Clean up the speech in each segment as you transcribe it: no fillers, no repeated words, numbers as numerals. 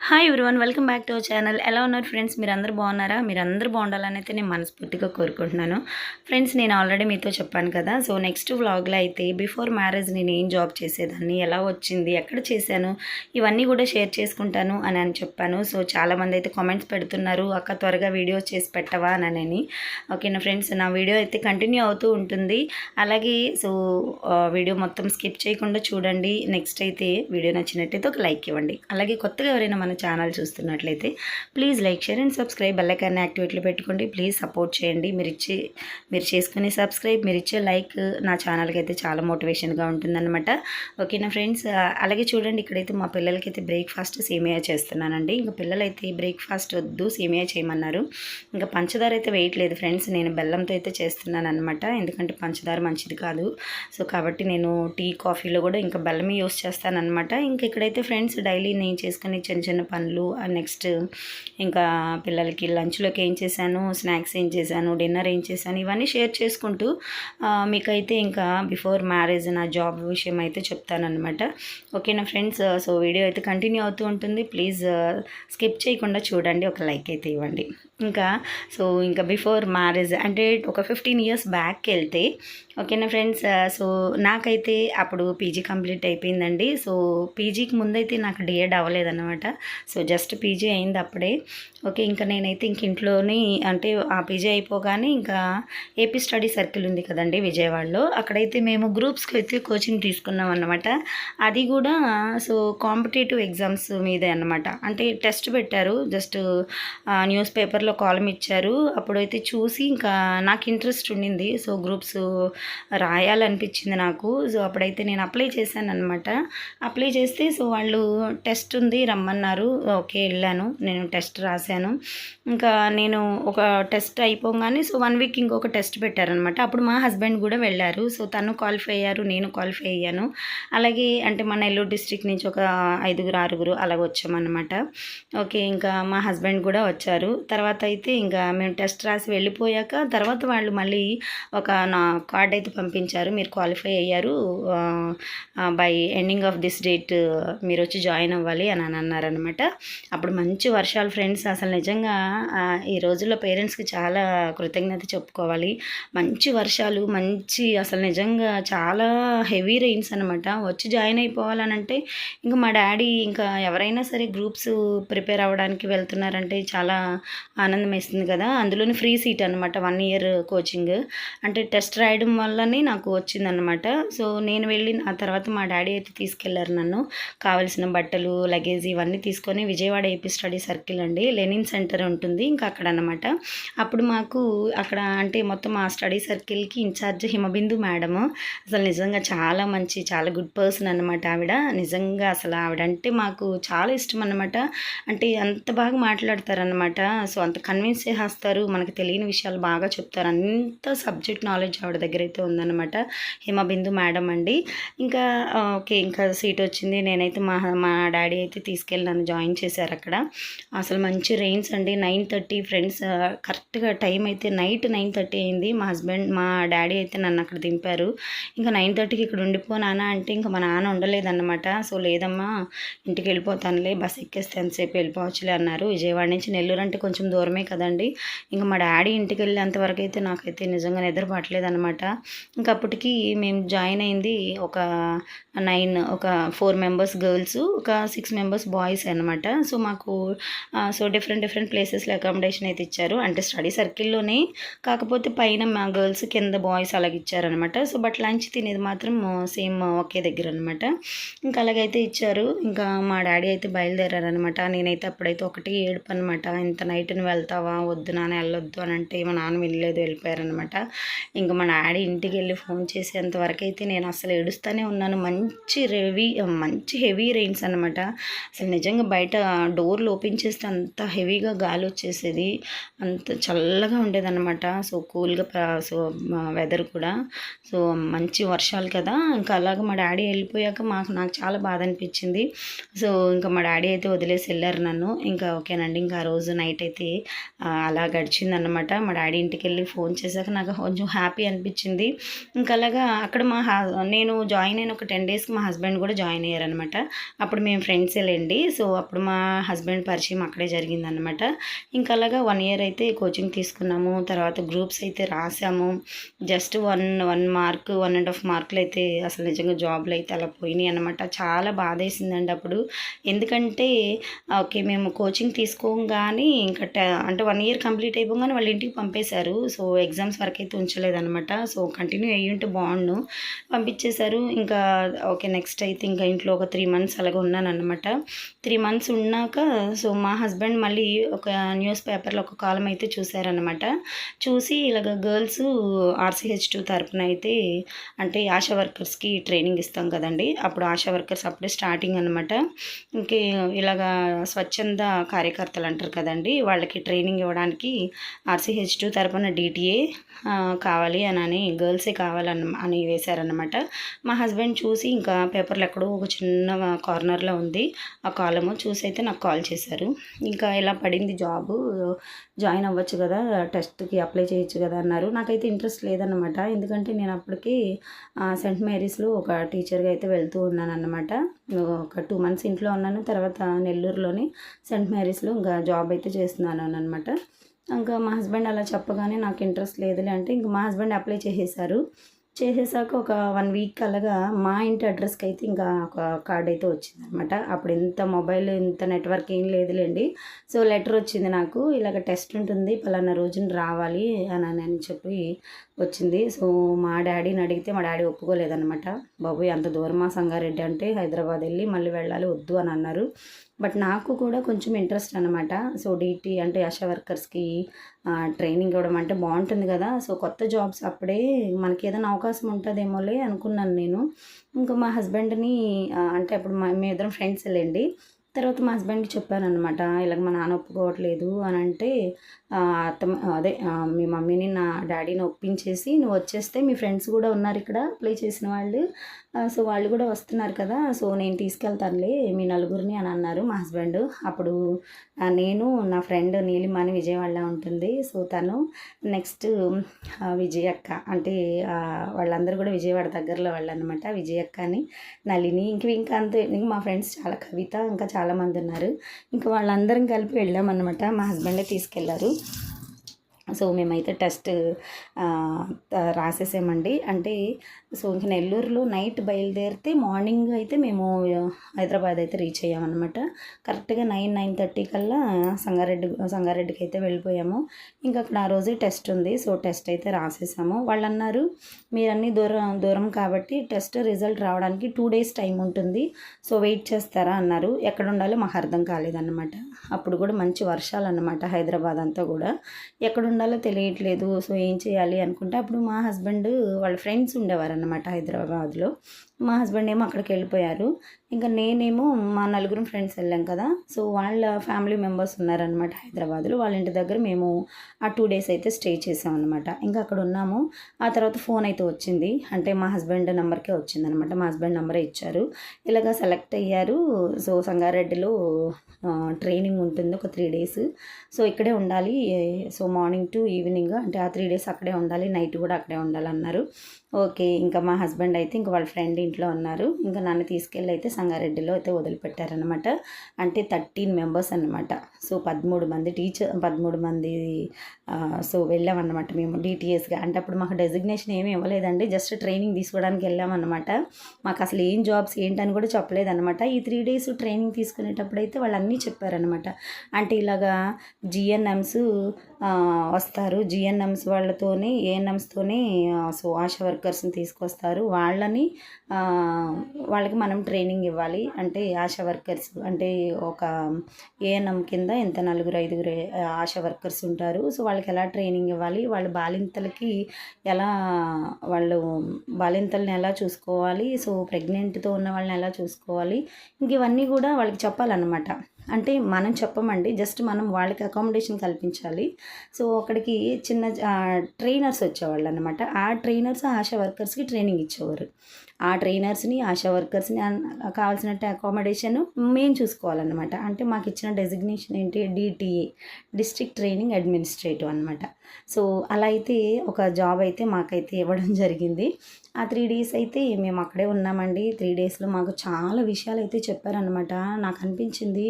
Hi everyone, welcome back to our channel. ఎలా ఉన్నారు friends? మీరందరూ బాగున్నారా? మీరందరూ బాగుండాలని అయితే నేను మనస్ఫూర్తిగా కోరుకుంటున్నాను. ఫ్రెండ్స్, నేను ఆల్రెడీ మీతో చెప్పాను కదా, సో నెక్స్ట్ వ్లాగ్లో అయితే బిఫోర్ మ్యారేజ్ నేను ఏం జాబ్ చేసేదాన్ని, ఎలా వచ్చింది, ఎక్కడ చేశాను, ఇవన్నీ కూడా షేర్ చేసుకుంటాను అని చెప్పాను. సో చాలామంది అయితే కామెంట్స్ పెడుతున్నారు, అక్క త్వరగా వీడియోస్ చేసి పెట్టవా అని. ఓకేనా ఫ్రెండ్స్, నా వీడియో అయితే కంటిన్యూ అవుతూ ఉంటుంది. అలాగే సో వీడియో మొత్తం స్కిప్ చేయకుండా చూడండి. నెక్స్ట్ అయితే వీడియో నచ్చినట్టయితే ఒక లైక్ ఇవ్వండి. అలాగే కొత్తగా ఎవరైనా మన ఛానల్ చూస్తున్నట్లయితే please like, share and subscribe. Bell icon యాక్టివేట్లో పెట్టుకోండి. ప్లీజ్ సపోర్ట్ చేయండి. మీరు చేసుకునే సబ్స్క్రైబ్, మీరు ఇచ్చే లైక్ నా ఛానల్కి అయితే చాలా మోటివేషన్గా ఉంటుందన్నమాట. ఓకేనా ఫ్రెండ్స్, అలాగే చూడండి, ఇక్కడైతే మా పిల్లలకైతే బ్రేక్ఫాస్ట్ సేమియా చేస్తున్నానండి. ఇంకా పిల్లలైతే బ్రేక్ఫాస్ట్ వద్దు, సేమియా చేయమన్నారు. ఇంకా పంచదార అయితే వేయట్లేదు ఫ్రెండ్స్, నేను బెల్లంతో అయితే చేస్తున్నాను అనమాట. ఎందుకంటే పంచదార మంచిది కాదు. సో కాబట్టి నేను టీ, కాఫీలో కూడా ఇంకా బెల్లమే యూస్ చేస్తానన్నమాట. ఇంక ఇక్కడైతే ఫ్రెండ్స్ డైలీ నేను చేసుకునే చిన్న చిన్న పనులు, నెక్స్ట్ ఇంకా పిల్లలకి లంచ్లోకి ఏం చేశాను, స్నాక్స్ ఏం చేశాను, డిన్నర్ ఏం చేశాను, ఇవన్నీ షేర్ చేసుకుంటూ మీకైతే ఇంకా బిఫోర్ మ్యారేజ్ నా జాబ్ విషయం అయితే చెప్తానన్నమాట. ఓకేనా ఫ్రెండ్స్, సో వీడియో అయితే కంటిన్యూ అవుతూ ఉంటుంది. ప్లీజ్ స్కిప్ చేయకుండా చూడండి, ఒక లైక్ అయితే ఇవ్వండి. ఇంకా బిఫోర్ మ్యారేజ్ అంటే ఒక 15 years బ్యాక్ వెళ్తే, ఓకేనా ఫ్రెండ్స్, సో నాకైతే అప్పుడు పీజీ కంప్లీట్ అయిపోయిందండి. సో పీజీకి ముందైతే నాకు డిఎడ్ అవ్వలేదన్నమాట. సో జస్ట్ పీజీ అయింది అప్పుడే. ఓకే, ఇంకా నేనైతే ఇంట్లోనే అంటే ఆ పీజీ అయిపోగానే ఇంకా ఏపీ స్టడీ సర్కిల్ ఉంది కదండి విజయవాడలో, అక్కడైతే మేము గ్రూప్స్కి అయితే కోచింగ్ తీసుకున్నాం అన్నమాట. అది కూడా సో కాంపిటేటివ్ ఎగ్జామ్స్ మీదే అన్నమాట. అంటే టెస్ట్ పెట్టారు, జస్ట్ న్యూస్ పేపర్లో కాలం ఇచ్చారు. అప్పుడైతే చూసి ఇంకా నాకు ఇంట్రెస్ట్ ఉండింది, సో గ్రూప్స్ రాయాలనిపించింది నాకు. సో అప్పుడైతే నేను అప్లై చేశాను అనమాట. అప్లై చేస్తే సో వాళ్ళు టెస్ట్ ఉంది రమ్మన్నారు. ఓకే, వెళ్ళాను, నేను టెస్ట్ రాశాను. ఇంకా నేను ఒక టెస్ట్ అయిపోగానే సో 1 week ఇంకొక టెస్ట్ పెట్టారనమాట. అప్పుడు మా హస్బెండ్ కూడా వెళ్ళారు. సో తను క్వాలిఫై అయ్యారు, నేను క్వాలిఫై అయ్యాను. అలాగే అంటే మన నెల్లూరు డిస్ట్రిక్ట్ నుంచి ఒక 5-6 అలాగ వచ్చామన్నమాట. ఓకే, ఇంకా మా హస్బెండ్ కూడా వచ్చారు. తర్వాత అయితే ఇంకా మేము టెస్ట్ రాసి వెళ్ళిపోయాక తర్వాత వాళ్ళు మళ్ళీ నా కార్డ్ అయితే పంపించారు, మీరు క్వాలిఫై అయ్యారు, by ending of this date మీరు వచ్చి జాయిన్ అవ్వాలి అని అన్నారనమాట. అప్పుడు మంచి వర్షాలు ఫ్రెండ్స్, అసలు నిజంగా ఈ రోజుల్లో పేరెంట్స్కి చాలా కృతజ్ఞత చెప్పుకోవాలి. మంచి వర్షాలు, అసలు నిజంగా చాలా హెవీ రెయిన్స్ అనమాట. వచ్చి జాయిన్ అయిపోవాలనంటే ఇంకా మా డాడీ ఇంకా ఎవరైనా సరే గ్రూప్స్ ప్రిపేర్ అవ్వడానికి వెళ్తున్నారంటే చాలా ఆనందం వేస్తుంది కదా. అందులోని ఫ్రీ సీట్ అనమాట, 1 year కోచింగ్. అంటే టెస్ట్ రాయడం వల్లనే నాకు వచ్చిందనమాట. సో నేను వెళ్ళిన ఆ తర్వాత మా డాడీ అయితే తీసుకెళ్లారు నన్ను, కావలసిన బట్టలు, లగేజ్ ఇవన్నీ తీసుకొని విజయవాడ ఏపీ స్టడీ సర్కిల్ అండి, లెనిన్ సెంటర్ ఉంటుంది ఇంకా అక్కడ అనమాట. అప్పుడు మాకు అక్కడ అంటే మొత్తం ఆ స్టడీ సర్కిల్కి ఇన్ఛార్జ్ హిమబిందు మేడము. అసలు నిజంగా చాలా మంచి, చాలా గుడ్ పర్సన్ అనమాట ఆవిడ. నిజంగా అసలు ఆవిడంటే మాకు చాలా ఇష్టం అనమాట. అంటే అంత బాగా మాట్లాడతారనమాట. సో అంత కన్విన్స్ చేసేస్తారు, మనకు తెలియని విషయాలు బాగా చెప్తారు. అంత సబ్జెక్ట్ నాలెడ్జ్ ఆవిడ దగ్గర అయితే ఉందన్నమాట, హిమబిందు మేడం అండి. ఇంకా ఓకే, ఇంకా సీట్ వచ్చింది. నేనైతే మా డాడీ అయితే తీసుకెళ్ళి నన్ను జాయిన్ చేశారు అక్కడ. అసలు మంచి రెయిన్స్ అండి. 9:30 ఫ్రెండ్స్, కరెక్ట్గా టైం అయితే నైట్ 9:30 అయింది. మా డాడీ అయితే నన్ను అక్కడ దింపారు. ఇంకా 9:30కి ఇక్కడ ఉండిపోనానా అంటే ఇంకా మా నాన్న ఉండలేదన్నమాట. సో లేదమ్మా, ఇంటికి వెళ్ళిపోతానులే, బస్ ఎక్కేస్తే ఎంతసేపు వెళ్ళిపోవచ్చులే అన్నారు. విజయవాడ నుంచి నెల్లూరు అంటే కొంచెం దూరమే కదండి. ఇంకా మా డాడీ ఇంటికి వెళ్ళేంతవరకు అయితే నాకైతే నిజంగా నిద్ర పట్టలేదన్నమాట. ఇంకా అప్పటికి మేము జాయిన్ అయింది ఒక 4 members గర్ల్స్, ఒక 6 members బాయ్స్ అనమాట. సో మాకు సో డిఫరెంట్ ప్లేసెస్లో అకామిడేషన్ అయితే ఇచ్చారు. అంటే స్టడీ సర్కిల్లోనే, కాకపోతే పైన మా గర్ల్స్, కింద బాయ్స్ అలాగ ఇచ్చారనమాట. సో బట్ లంచ్ తినేది మాత్రం సేమ్ ఒకే దగ్గర అనమాట. ఇంకా అలాగైతే ఇచ్చారు. ఇంకా మా డాడీ అయితే బయలుదేరారనమాట. నేనైతే అప్పుడైతే ఒకటి ఏడుపు అనమాట, ఇంత నైట్ని వెళ్తావా, వద్దు నాన్న వెళ్ళొద్దు అని అంటే మా నాన్న వెళ్ళలేదు, వెళ్ళిపోయారనమాట. ఇంకా మా డాడీ ఇంటికి వెళ్ళి ఫోన్ చేసేంతవరకు అయితే నేను అసలు ఏడుస్తూనే ఉన్నాను. మంచి హెవీ రెయిన్స్ అనమాట. అసలు నిజంగా బయట డోర్లు ఓపెన్ చేస్తే అంత హెవీగా గాలి వచ్చేసేది, అంత చల్లగా ఉండేదన్నమాట. సో కూల్గా, సో వెదర్ కూడా, సో మంచి వర్షాలు కదా. ఇంకా అలాగ మా డాడీ వెళ్ళిపోయాక నాకు చాలా బాధ అనిపించింది. సో ఇంకా మా డాడీ అయితే వదిలేసి వెళ్ళారు నన్ను. ఇంకా ఓకేనండి, ఇంకా ఆ రోజు నైట్ అయితే అలా గడిచిందనమాట. మా డాడీ ఇంటికి వెళ్ళి ఫోన్ చేశాక నాకు కొంచెం హ్యాపీ అనిపించింది. ఇంకా అలాగా అక్కడ నేను జాయిన్ అయిన ఒక 10 డేస్కి మా హస్బెండ్ కూడా జాయిన్ అయ్యారనమాట. అప్పుడు మేము ఫ్రెండ్సేలేండి. సో అప్పుడు మా హస్బెండ్ పరిచయం అక్కడే జరిగిందనమాట. ఇంకా అలాగా 1 ఇయర్ అయితే కోచింగ్ తీసుకున్నాము. తర్వాత గ్రూప్స్ అయితే రాసాము. జస్ట్ 1 మార్క్ 1.5 మార్కులు అయితే అసలు నిజంగా జాబ్లు అయితే అలా పోయినాయి అనమాట. చాలా బాధేసిందండి అప్పుడు. ఎందుకంటే ఓకే మేము కోచింగ్ తీసుకోగానే ఇంకా అంటే 1 ఇయర్ కంప్లీట్ అయిపోగానే వాళ్ళ ఇంటికి పంపేశారు. సో ఎగ్జామ్స్ వరకు అయితే ఉంచలేదనమాట. సో కంటిన్యూ అయ్యి ఉంటే బాగుండు, పంపించేశారు. ఇంకా ఓకే నెక్స్ట్ అయితే ఇంకా ఇంట్లో ఒక 3 మంత్స్ అలాగే ఉన్నానన్నమాట. 3 మంత్స్ ఉన్నాక సో మా హస్బెండ్ మళ్ళీ ఒక న్యూస్ పేపర్లో ఒక కాలం అయితే చూశారనమాట. చూసి ఇలాగ గర్ల్స్ RCH2 తరపున అయితే అంటే ఆశా వర్కర్స్కి ట్రైనింగ్ ఇస్తాం కదండి, అప్పుడు ఆశా వర్కర్స్ అప్పుడే స్టార్టింగ్ అనమాట. ఇంకే ఇలాగా స్వచ్ఛంద కార్యకర్తలు అంటారు కదండి, వాళ్ళకి ట్రైనింగ్ ఇవ్వడానికి RCH2 తరపున DTA కావాలి అని గర్ల్సే కావాలని వేశారనమాట. మా హస్బెండ్ చూసి ఇంకా పేపర్లు ఎక్కడో ఒక చిన్న కార్నర్లో ఉంది ఆ కాలము, చూసి అయితే నాకు కాల్ చేశారు. ఇంకా ఇలా పడింది జాబు, జాయిన్ అవ్వచ్చు కదా, టెస్ట్కి అప్లై చేయొచ్చు కదా అన్నారు. నాకైతే ఇంట్రెస్ట్ లేదన్నమాట. ఎందుకంటే నేను అప్పటికి సెంట్ మేరీస్లో ఒక టీచర్గా అయితే వెళ్తూ ఉన్నాను అన్నమాట. ఒక 2 మంత్స్ ఇంట్లో ఉన్నాను. తర్వాత నెల్లూరులోని సెంట్ మేరీస్లో ఇంకా జాబ్ అయితే చేస్తున్నాను అనమాట. ఇంకా మా హస్బెండ్ అలా చెప్పగానే నాకు ఇంట్రెస్ట్ లేదులే అంటే ఇంకా మా హస్బెండ్ అప్లై చేసేసాక ఒక 1 వీక్ అలాగా మా ఇంటి అడ్రస్కి అయితే ఇంకా ఒక కార్డ్ అయితే వచ్చిందనమాట. అప్పుడు ఇంత మొబైల్ ఇంత నెట్వర్క్ ఏం లేదులేండి. సో లెటర్ వచ్చింది నాకు, ఇలాగ టెస్ట్ ఉంటుంది పలానా రోజున రావాలి అని చెప్పి వచ్చింది. సో మా డాడీని అడిగితే మా డాడీ ఒప్పుకోలేదనమాట. బాబు అంత దూరమా సంగారెడ్డి అంటే, హైదరాబాద్ వెళ్ళి మళ్ళీ వెళ్ళాలి వద్దు అని అన్నారు. బట్ నాకు కూడా కొంచెం ఇంట్రెస్ట్ అనమాట. సో DT అంటే ఆశా వర్కర్స్కి ట్రైనింగ్ ఇవ్వడం అంటే బాగుంటుంది కదా. సో కొత్త జాబ్స్ అప్పుడే మనకి ఏదైనా అవకాశం ఉంటుందేమోలే అనుకున్నాను నేను. ఇంకా మా హస్బెండ్ని అంటే అప్పుడు మేమిద్దరం ఫ్రెండ్స్ వెళ్ళండి. తర్వాత మా హస్బెండ్కి చెప్పానమాట, ఇలాగ మా నాన్న ఒప్పుకోవట్లేదు అని అంటే మీ మమ్మీని నా డాడీని ఒప్పించేసి నువ్వు వచ్చేస్తే మీ ఫ్రెండ్స్ కూడా ఉన్నారు ఇక్కడ అప్లై చేసిన వాళ్ళు, సో వాళ్ళు కూడా వస్తున్నారు కదా, సో నేను తీసుకెళ్తానులే మీ నలుగురిని అని అన్నారు మా హస్బెండ్. అప్పుడు నేను నా ఫ్రెండ్ నీలిమ అని విజయవాడలో ఉంటుంది, సో తను నెక్స్ట్ విజయక్క అంటే వాళ్ళందరూ కూడా విజయవాడ దగ్గరలో వాళ్ళు అనమాట. విజయక్క అని, నళిని, ఇంకా అంతే, మా ఫ్రెండ్స్ చాలా, కవిత, ఇంకా చాలామంది ఉన్నారు. ఇంకా వాళ్ళందరం కలిపి వెళ్ళామన్నమాట. మా హస్బెండే తీసుకెళ్లారు. సో మేమైతే టెస్ట్ రాసేసామండి. అంటే సో ఇంక నెల్లూరులో నైట్ బయలుదేరితే మార్నింగ్ అయితే మేము హైదరాబాద్ అయితే రీచ్ అయ్యామన్నమాట. కరెక్ట్గా 9-9:30 కల్లా సంగారెడ్డికి అయితే వెళ్ళిపోయాము. ఇంకా అక్కడ ఆ రోజే టెస్ట్ ఉంది. సో టెస్ట్ అయితే రాసేసాము. వాళ్ళు అన్నారు మీరన్నీ దూరం కాబట్టి టెస్ట్ రిజల్ట్ రావడానికి 2 days టైం ఉంటుంది, సో వెయిట్ చేస్తారా అన్నారు. ఎక్కడ ఉండాలో మాకు అర్థం కాలేదన్నమాట. అప్పుడు కూడా మంచి వర్షాలు అన్నమాట, హైదరాబాద్ అంతా కూడా ఎక్కడ ఉండాలో తెలియట్లేదు. సో ఏం చేయాలి అనుకుంటే అప్పుడు మా హస్బెండ్ వాళ్ళ ఫ్రెండ్స్ ఉండేవారు అన్నమాట హైదరాబాద్లో. మా హస్బెండ్ ఏమో అక్కడికి వెళ్ళిపోయారు. ఇంకా నేనేమో మా నలుగురు ఫ్రెండ్స్ వెళ్ళాం కదా, సో వాళ్ళ ఫ్యామిలీ మెంబర్స్ ఉన్నారనమాట హైదరాబాద్లో. వాళ్ళ ఇంటి దగ్గర మేము ఆ 2 days అయితే స్టే చేసామన్నమాట. ఇంకా అక్కడ ఉన్నాము. ఆ తర్వాత ఫోన్ అయితే వచ్చింది, అంటే మా హస్బెండ్ నెంబర్కే వచ్చిందనమాట. మా హస్బెండ్ నెంబరే ఇచ్చారు. ఇలాగ సెలెక్ట్ అయ్యారు. సో సంగారెడ్డిలో ట్రైనింగ్ ఉంటుంది ఒక 3 days, సో ఇక్కడే ఉండాలి. సో మార్నింగ్ టు ఈవినింగ్ అంటే ఆ 3 days అక్కడే ఉండాలి, నైట్ కూడా అక్కడే ఉండాలన్నారు. ఓకే, ఇంకా మా హస్బెండ్ అయితే ఇంకా వాళ్ళ ఫ్రెండ్ ఇంట్లో ఉన్నారు. ఇంకా నన్ను తీసుకెళ్ళి అయితే సంగారెడ్డిలో అయితే వదిలిపెట్టారనమాట. అంటే 13 members అనమాట. సో 13 మంది సో వెళ్ళామన్నమాట మేము DTSగా. అంటే అప్పుడు మాకు డెసిగ్నేషన్ ఏమీ ఇవ్వలేదండి, జస్ట్ ట్రైనింగ్ తీసుకోవడానికి వెళ్ళామన్నమాట. మాకు అసలు ఏం జాబ్స్ ఏంటని కూడా చెప్పలేదన్నమాట. ఈ 3 days ట్రైనింగ్ తీసుకునేటప్పుడు అయితే వాళ్ళు అన్నీ చెప్పారనమాట. అంటే ఇలాగా GNMs వస్తారు, GNMs వాళ్ళతోని ANMస్తోని సో ఆశా వర్కర్స్ని తీసుకొస్తారు. వాళ్ళకి మనం ట్రైనింగ్ ఇవ్వాలి. అంటే ఆశా వర్కర్స్ అంటే ఒక ANM కింద ఎంత 4-5 ఆశా వర్కర్స్ ఉంటారు. సో వాళ్ళకి ఎలా ట్రైనింగ్ ఇవ్వాలి, వాళ్ళు బాలింతల్ని ఎలా చూసుకోవాలి, సో ప్రెగ్నెంట్తో ఉన్న వాళ్ళని ఎలా చూసుకోవాలి, ఇంక ఇవన్నీ కూడా వాళ్ళకి చెప్పాలన్నమాట. అంటే మనం చెప్పమండి, జస్ట్ మనం వాళ్ళకి అకామిడేషన్ కల్పించాలి. సో అక్కడికి చిన్న ట్రైనర్స్ వచ్చేవాళ్ళు అనమాట. ఆ ట్రైనర్స్ ఆశా వర్కర్స్కి ట్రైనింగ్ ఇచ్చేవారు. ఆ ట్రైనర్స్ని, ఆశా వర్కర్స్ని కావాల్సినట్టు అకామిడేషన్ మేము చూసుకోవాలన్నమాట. అంటే మాకు ఇచ్చిన డెసిగ్నేషన్ ఏంటి, డిటిఏ, డిస్ట్రిక్ట్ ట్రైనింగ్ అడ్మినిస్ట్రేటివ్ అనమాట. సో అలా అయితే ఒక జాబ్ అయితే మాకైతే ఇవ్వడం జరిగింది. ఆ 3 డేస్ అయితే మేము అక్కడే ఉన్నామండి. 3 డేస్లో మాకు చాలా విషయాలు అయితే చెప్పారనమాట. నాకు అనిపించింది,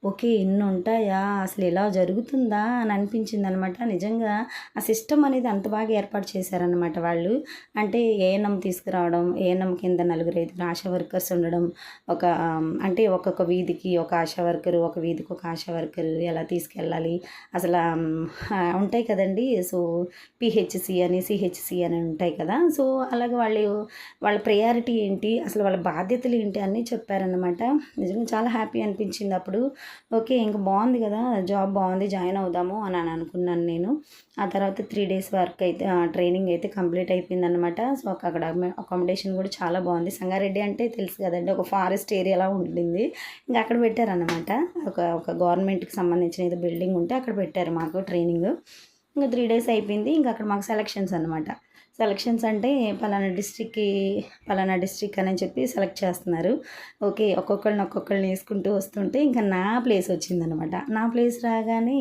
ఓకే ఇన్ని ఉంటాయా, అసలు ఇలా జరుగుతుందా అని అనిపించింది అనమాట. నిజంగా ఆ సిస్టమ్ అనేది అంత బాగా ఏర్పాటు చేశారనమాట వాళ్ళు. అంటే ఏఎన్ఎం తీసుకురావడం, ఏఎన్ఎం కింద 4-5 ఆశా వర్కర్స్ ఉండడం, ఒక అంటే ఒక్కొక్క వీధికి ఒక ఆశా వర్కరు, ఒక వీధికి ఒక ఆశా వర్కరు ఎలా తీసుకెళ్ళాలి అసలు ఉంటాయి కదండి. సో పిహెచ్సి అని, సిహెచ్సి అని ఉంటాయి కదా. సో అలాగే వాళ్ళ ప్రయారిటీ ఏంటి, అసలు వాళ్ళ బాధ్యతలు ఏంటి అన్నీ చెప్పారనమాట. నిజంగా చాలా హ్యాపీ అనిపించింది అప్పుడు. ఓకే ఇంక బాగుంది కదా, జాబ్ బాగుంది, జాయిన్ అవుదాము అని అనుకున్నాను నేను. ఆ తర్వాత 3 డేస్ వర్క్ అయితే ట్రైనింగ్ అయితే కంప్లీట్ అయిపోయిందనమాట. సో అక్కడ అకామిడేషన్ కూడా చాలా బాగుంది. సంగారెడ్డి అంటే తెలుసు కదండి, ఒక ఫారెస్ట్ ఏరియాలా ఉండింది. ఇంకా అక్కడ పెట్టారనమాట. ఒక గవర్నమెంట్కి సంబంధించిన ఏదో బిల్డింగ్ ఉంటే అక్కడ పెట్టారు మాకు ట్రైనింగ్. ఇంకా 3 డేస్ అయిపోయింది. ఇంకా అక్కడ మాకు సెలక్షన్స్ అనమాట. సెలక్షన్స్ అంటే పలానా డిస్ట్రిక్ట్ అని చెప్పి సెలెక్ట్ చేస్తున్నారు. ఓకే ఒక్కొక్కరిని వేసుకుంటూ వస్తుంటే ఇంకా నా ప్లేస్ వచ్చిందనమాట. నా ప్లేస్ రాగానే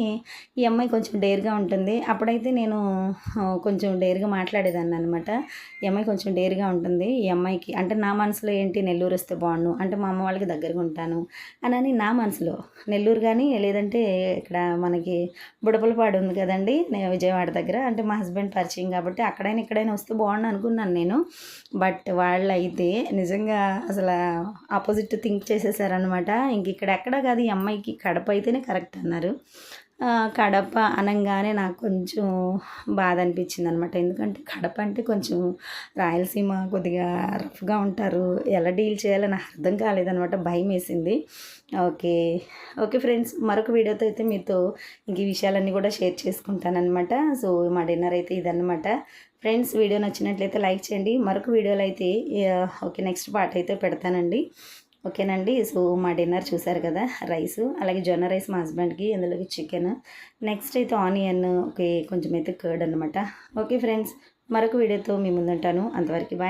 ఈ అమ్మాయి కొంచెం డేర్గా ఉంటుంది. అప్పుడైతే నేను కొంచెం డేర్గా మాట్లాడేదాన్ని అనమాట. ఈ అమ్మాయి కొంచెం డేర్గా ఉంటుంది. ఈ అమ్మాయికి అంటే నా మనసులో ఏంటి, నెల్లూరు వస్తే బాగుండు, అంటే మా అమ్మ వాళ్ళకి దగ్గరగా ఉంటాను అని నా మనసులో. నెల్లూరు కానీ లేదంటే ఇక్కడ మనకి బుడపలపాడు ఉంది కదండి విజయవాడ దగ్గర, అంటే మా హస్బెండ్ పరిచయం కాబట్టి అక్కడైనా ఇక్కడైనా వస్తే బాగుండు అనుకున్నాను నేను. బట్ వాళ్ళు అయితే నిజంగా అసలు ఆపోజిట్ థింక్ చేసేసారనమాట. ఇంక ఇక్కడ ఎక్కడ కాదు, ఈ అమ్మాయికి కడప అయితేనే కరెక్ట్ అన్నారు. కడప అనగానే నాకు కొంచెం బాధ అనిపించింది అనమాట. ఎందుకంటే కడప అంటే కొంచెం రాయలసీమ కొద్దిగా రఫ్గా ఉంటారు, ఎలా డీల్ చేయాలో నాకు అర్థం కాలేదనమాట, భయం వేసింది. ఓకే ఓకే ఫ్రెండ్స్, మరొక వీడియోతో అయితే మీతో ఇంక ఈ విషయాలన్నీ కూడా షేర్ చేసుకుంటానమాట. సో మా డిన్నర్ అయితే ఇదన్నమాట ఫ్రెండ్స్. వీడియో నచ్చినట్లయితే లైక్ చేయండి. మరొక వీడియోలో అయితే ఓకే నెక్స్ట్ పార్ట్ అయితే పెడతానండి. ఓకేనండి. సో మా డిన్నర్ చూసారు కదా, రైస్, అలాగే జొన్న రైస్ మా హస్బెండ్కి, అందులోకి చికెన్, నెక్స్ట్ అయితే ఆనియన్, ఓకే కొంచెం అయితే కర్డ్ అనమాట. ఓకే ఫ్రెండ్స్, మరొక వీడియోతో మీ ముందుంటాను. అంతవరకు బాయ్.